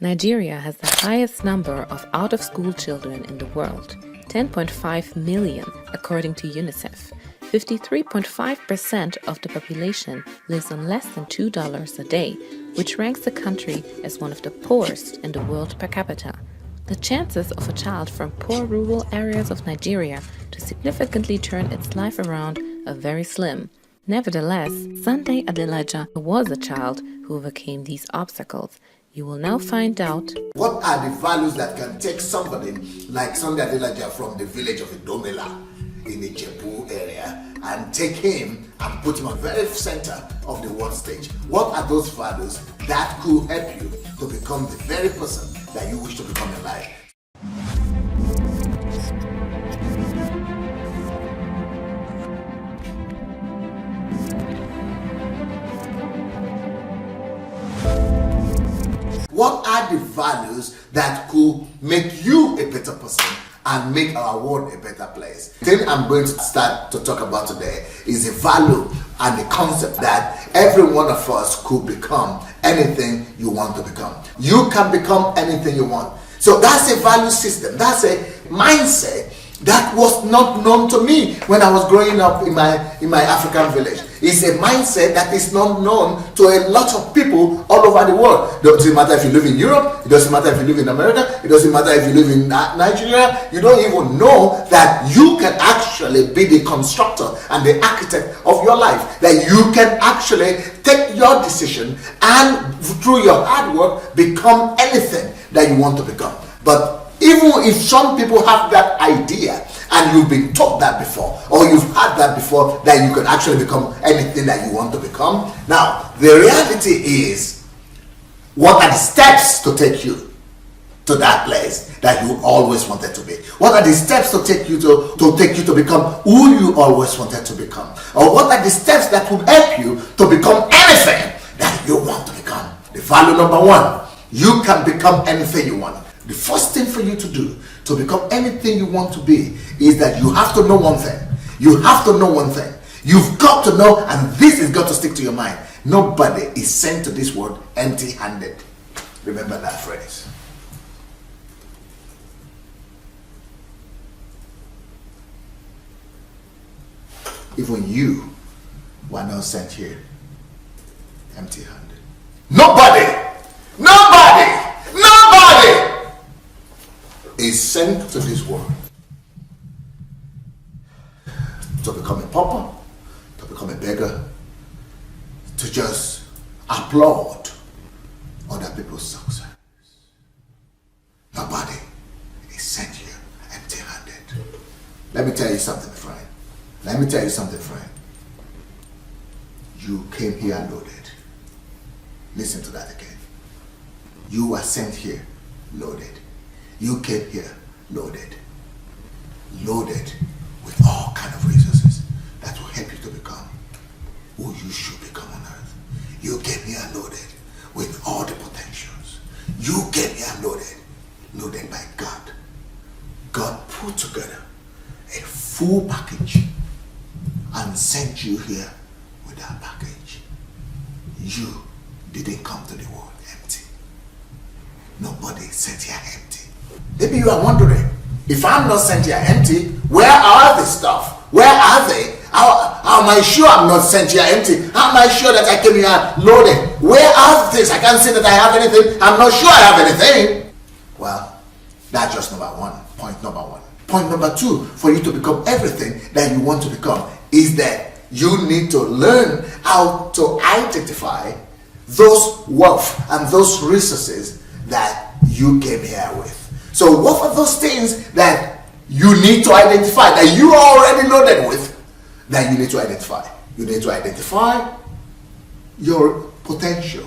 Nigeria has the highest number of out-of-school children in the world, 10.5 million according to UNICEF. 53.5% of the population lives on less than $2 a day, which ranks the country as one of the poorest in the world per capita. The chances of a child from poor rural areas of Nigeria to significantly turn its life around are very slim. Nevertheless, Sunday Adelaja was a child who overcame these obstacles. You will now find out what are the values that can take somebody like Sunday Adelaja from the village of Idomela in the Jebu area and take him and put him on the very center of the world stage. What are those values that could help you to become the very person that you wish to become in life? What are the values that could make you a better person and make our world a better place? The thing I'm going to start to talk about today is the value and the concept that every one of us could become anything you want to become. You can become anything you want. So that's a value system. That's a mindset that was not known to me when I was growing up in my African village. It's a mindset that is not known to a lot of people all over the world. It doesn't matter if you live in Europe, it doesn't matter if you live in America, it doesn't matter if you live in Nigeria. You don't even know that you can actually be the constructor and the architect of your life. That you can actually take your decision and through your hard work become anything that you want to become. But even if some people have that idea and you've been taught that before, or you've had that before, that you can actually become anything that you want to become. Now, the reality is, what are the steps to take you to that place that you always wanted to be? What are the steps to take you to become who you always wanted to become? Or what are the steps that will help you to become anything that you want to become? The value number one, you can become anything you want. The first thing for you to do to become anything you want to be is that you have to know one thing. You have to know one thing. You've got to know, and this has got to stick to your mind. Nobody is sent to this world empty-handed. Remember that phrase. Even you were not sent here empty-handed. Nobody is sent to this world to become a pauper, to become a beggar, to just applaud other people's success. Nobody is sent here empty-handed. Let me tell you something, friend. You came here loaded. Listen to that again. You were sent here loaded. You came here loaded with all kind of resources that will help you to become who you should become on earth. You came here loaded with all the potentials. You came here loaded by God. God put together a full package and sent you here with that package. You didn't come to the world empty. Nobody sent here empty. Maybe you are wondering, if I'm not sent here empty, where are the stuff? Where are they? How am I sure I'm not sent here empty? How am I sure that I came here loaded? Where are the things? I can't say that I have anything. I'm not sure I have anything. Well, that's just point number one. Point number two, for you to become everything that you want to become, is that you need to learn how to identify those wealth and those resources that you came here with. So what are those things that you need to identify, that you are already loaded with, that you need to identify? You need to identify your potential.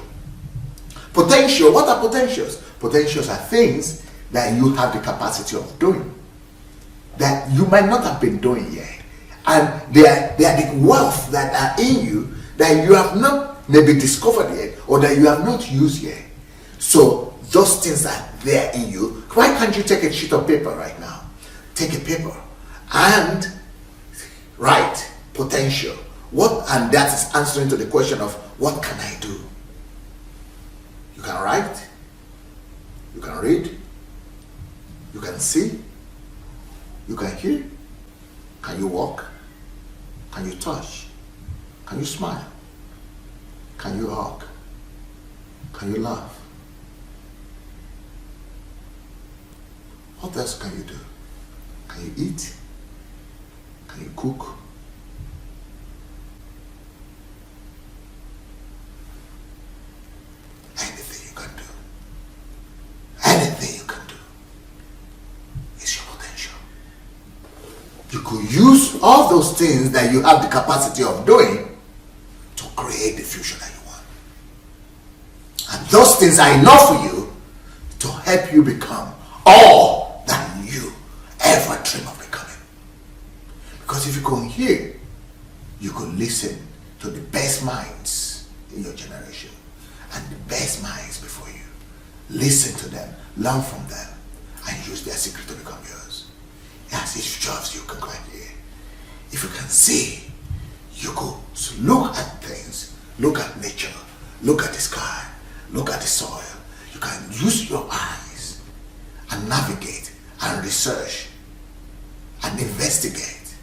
Potential, what are potentials? Potentials are things that you have the capacity of doing, that you might not have been doing yet. And they are the wealth that are in you that you have not maybe discovered yet, or that you have not used yet. So those things are there in you. Why can't you take a sheet of paper right now? Take a paper and write potential. And that is answering to the question of what can I do? You can write read, you can see, you can hear, can you walk, can you touch, can you smile, can you hug, can you laugh? What else can you do? Can you eat? Can you cook? Anything you can do. Anything you can do is your potential. You could use all those things that you have the capacity of doing to create the future that you want. And those things are enough for you to help you become all that you ever dream of becoming. Because if you can hear, you could listen to the best minds in your generation and the best minds before you. Listen to them, learn from them, and use their secret to become yours. Yes, it's jobs you can go and hear. If you can see, you go look at things, look at nature, look at the sky, look at the soil. You can use your eyes and navigate and research and investigate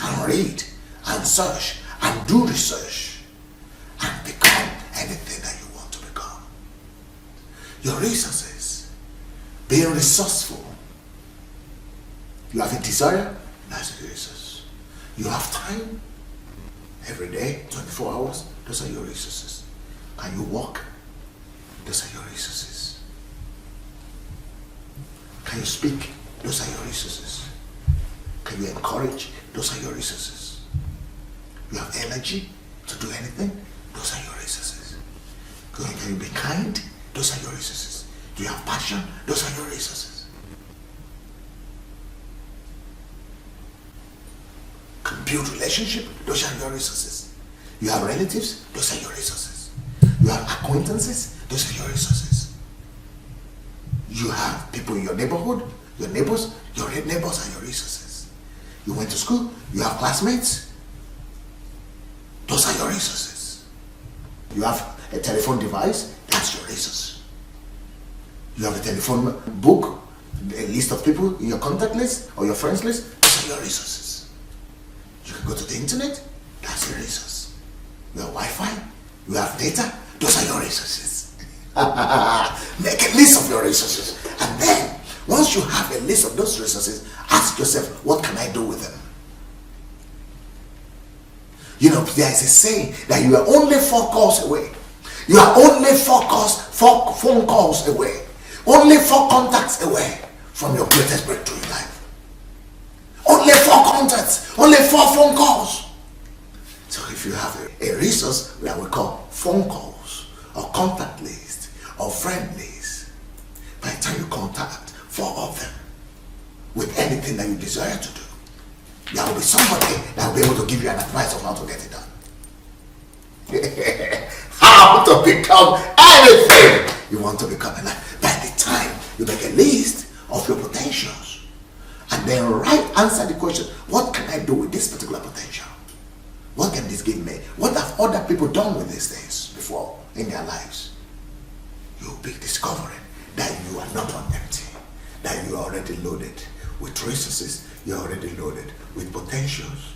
and read and search and do research and become anything that you want to become. Your resources, being resourceful. You have a desire, that's a resource. You have time, every day, 24 hours, those are your resources. Can you walk? Those are your resources. Can you speak? Those are your resources. Can you encourage? Those are your resources. You have energy to do anything? Those are your resources. Can you be kind? Those are your resources. Do you have passion? Those are your resources. Can you build relationship? Those are your resources. You have relatives? Those are your resources. You have acquaintances? Those are your resources. You have people in your neighborhood? Your neighbors are your resources. You went to school? You have classmates? Those are your resources. You have a telephone device? That's your resource. You have a telephone book, a list of people in your contact list or your friends list? Those are your resources. You can go to the internet? That's your resource. You have Wi-Fi? You have data? Those are your resources. Make a list of your resources. And then, once you have a list of those resources, ask yourself, what can I do with them? You know, there is a saying that you are only 4 calls away. You are only 4 phone calls away. Only 4 contacts away from your greatest breakthrough in life. Only 4 contacts. Only 4 phone calls. So if you have a resource that we call phone calls or contact list or friend list, by the time you contact 4 of them with anything that you desire to do, there will be somebody that will be able to give you an advice of how to get it done. How to become anything you want to become. And by the time you make a list of your potentials and then answer the question, what can I do with this particular potential? What can this give me? What have other people done with these things before in their lives? You'll be discovering that you are not on empty, that you are already loaded with resources, you're already loaded with potentials,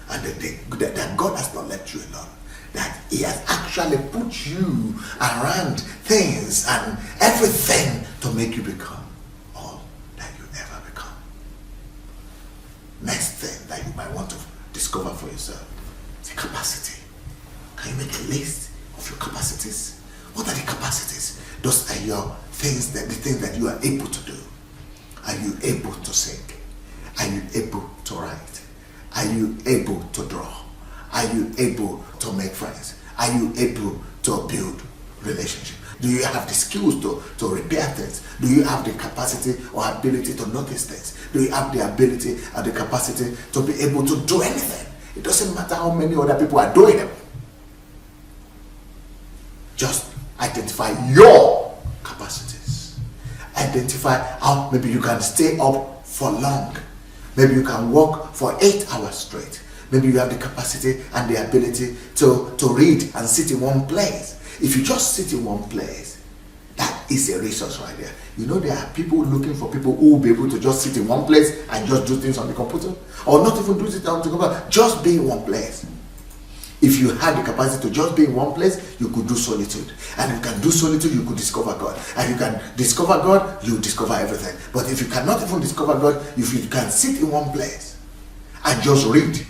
and that God has not left you alone, that He has actually put you around things and everything to make you become all that you ever become. Next thing that you might want to discover for yourself is capacity. Can you make a list of your capacities? What are the capacities? Those are your things, the things that you are able to do. Are you able to sing? Are you able to write? Are you able to draw? Are you able to make friends? Are you able to build relationships? Do you have the skills to repair things? Do you have the capacity or ability to notice things? Do you have the ability and the capacity to be able to do anything? It doesn't matter how many other people are doing them. Just identify your capacities. Identify how maybe you can stay up for long. Maybe you can work for 8 hours straight. Maybe you have the capacity and the ability to read and sit in one place. If you just sit in one place, that That is a resource right there. You know, there are people looking for people who will be able to just sit in one place and just do things on the computer, or not even do it on the computer, just be in one place. If you had the capacity to just be in one place, you could do solitude. And if you can do solitude, you could discover God. And if you can discover God, you discover everything. But if you cannot even discover God, if you can sit in one place and just read,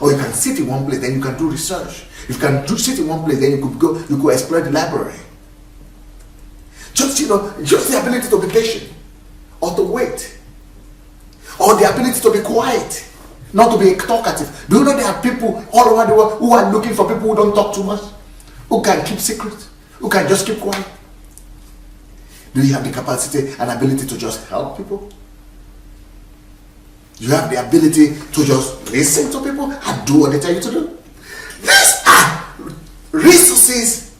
or you can sit in one place, then you can do research. If you can sit in one place, then you could explore the library. Just the ability to be patient, or to wait, or the ability to be quiet. Not to be talkative. Do you know there are people all over the world who are looking for people who don't talk too much? Who can keep secrets? Who can just keep quiet? Do you have the capacity and ability to just help people? Do you have the ability to just listen to people and do what they tell you to do? These are resources,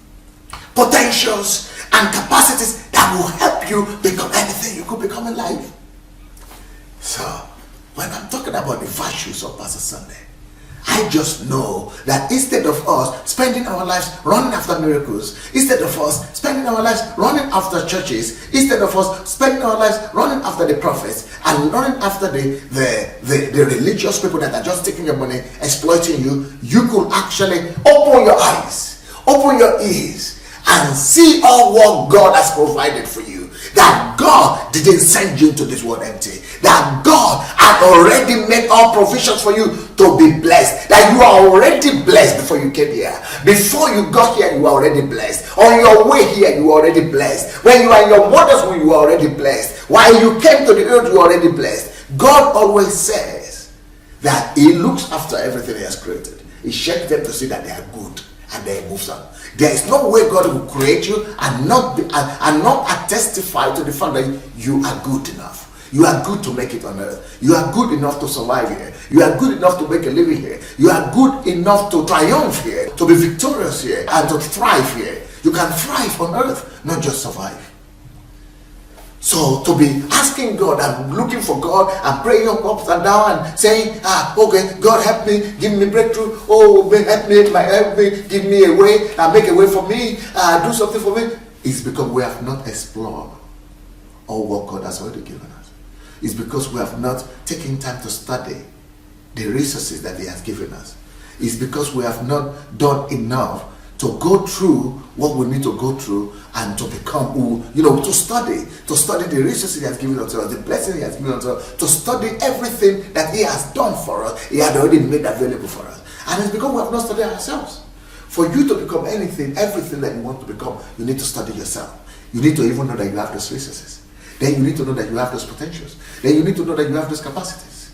potentials, and capacities that will help you become anything you could become in life. So, when I'm talking about the virtues of Pastor Sunday, I just know that instead of us spending our lives running after miracles, instead of us spending our lives running after churches, instead of us spending our lives running after the prophets and running after the religious people that are just taking your money, exploiting you, you could actually open your eyes, open your ears, and see all what God has provided for you. That God didn't send you into this world empty. That God had already made all provisions for you to be blessed. That you are already blessed before you came here. Before you got here, you were already blessed. On your way here, you were already blessed. When you are in your mother's womb, you were already blessed. While you came to the earth, you were already blessed. God always says that He looks after everything He has created. He checks them to see that they are good, and then He moves on. There is no way God will create you and not testify to the fact that you are good enough. You are good to make it on earth. You are good enough to survive here. You are good enough to make a living here. You are good enough to triumph here, to be victorious here, and to thrive here. You can thrive on earth, not just survive. So to be asking God and looking for God and praying up and down and saying, okay, God help me, give me breakthrough, help me, give me a way, make a way for me, do something for me, is because we have not explored all what God has already given us. It's because we have not taken time to study the resources that He has given us. It's because we have not done enough to go through what we need to go through and to become who, to study the resources He has given unto us, the blessing He has given unto us, to study everything that He has done for us. He had already made available for us. And it's because we have not studied ourselves. For you to become everything that you want to become, you need to study yourself. You need to even know that you have those resources. Then you need to know that you have those potentials. Then you need to know that you have those capacities.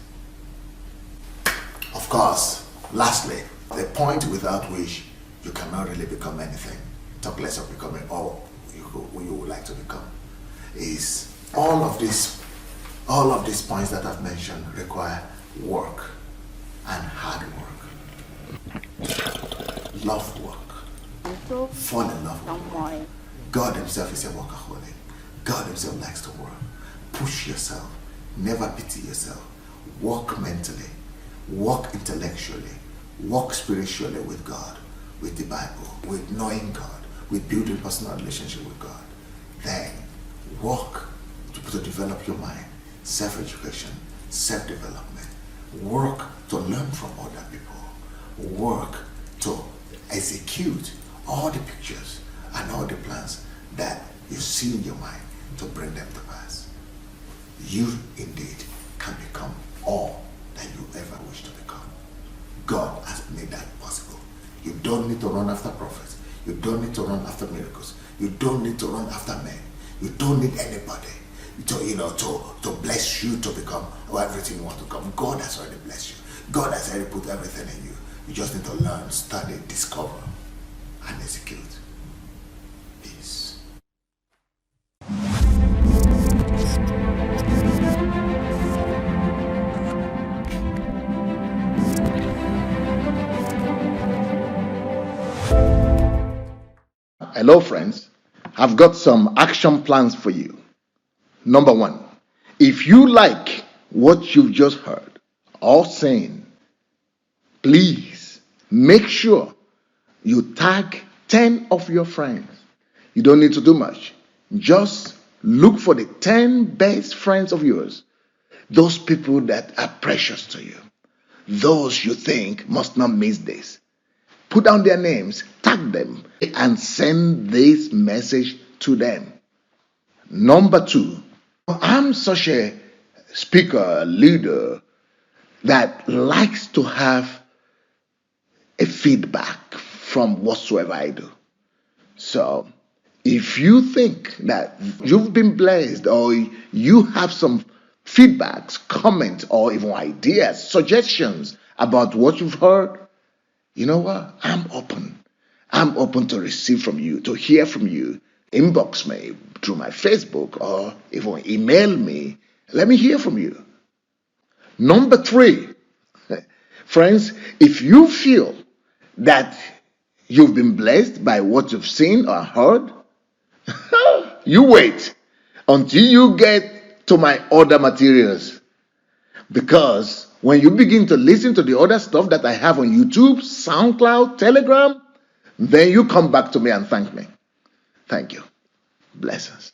Of course, lastly, the point without which you cannot really become anything, talk less of becoming all you would like to become, is all of these points that I've mentioned require work and hard work. Love work. Fall in love with work. God Himself is a workaholic. God Himself likes to work. Push yourself. Never pity yourself. Work mentally. Work intellectually. Work spiritually with God, with the Bible, with knowing God, with building personal relationship with God. Then work to develop your mind, self-education, self-development. Work to learn from other people. Work to execute all the pictures and all the plans that you see in your mind to bring them to pass. You indeed can become all that you ever wish to become. God has made that possible. You don't need to run after prophets. You don't need to run after miracles. You don't need to run after men. You don't need anybody to bless you to become everything you want to become. God has already blessed you. God has already put everything in you. You just need to learn, study, discover, and execute. Peace. Hello friends, I've got some action plans for you. Number one, if you like what you've just heard or seen, please make sure you tag 10 of your friends. You don't need to do much. Just look for the 10 best friends of yours, those people that are precious to you, those you think must not miss this. Put down their names, tag them, and send this message to them. Number two, I'm such a speaker, leader that likes to have a feedback from whatsoever I do. So if you think that you've been blessed or you have some feedbacks, comments, or even ideas, suggestions about what you've heard, you know what? I'm open. I'm open to receive from you, to hear from you. Inbox me through my Facebook or even email me. Let me hear from you. Number three, friends, if you feel that you've been blessed by what you've seen or heard, you wait until you get to my other materials. Because when you begin to listen to the other stuff that I have on YouTube, SoundCloud, Telegram, then you come back to me and thank me. Thank you. Blessings.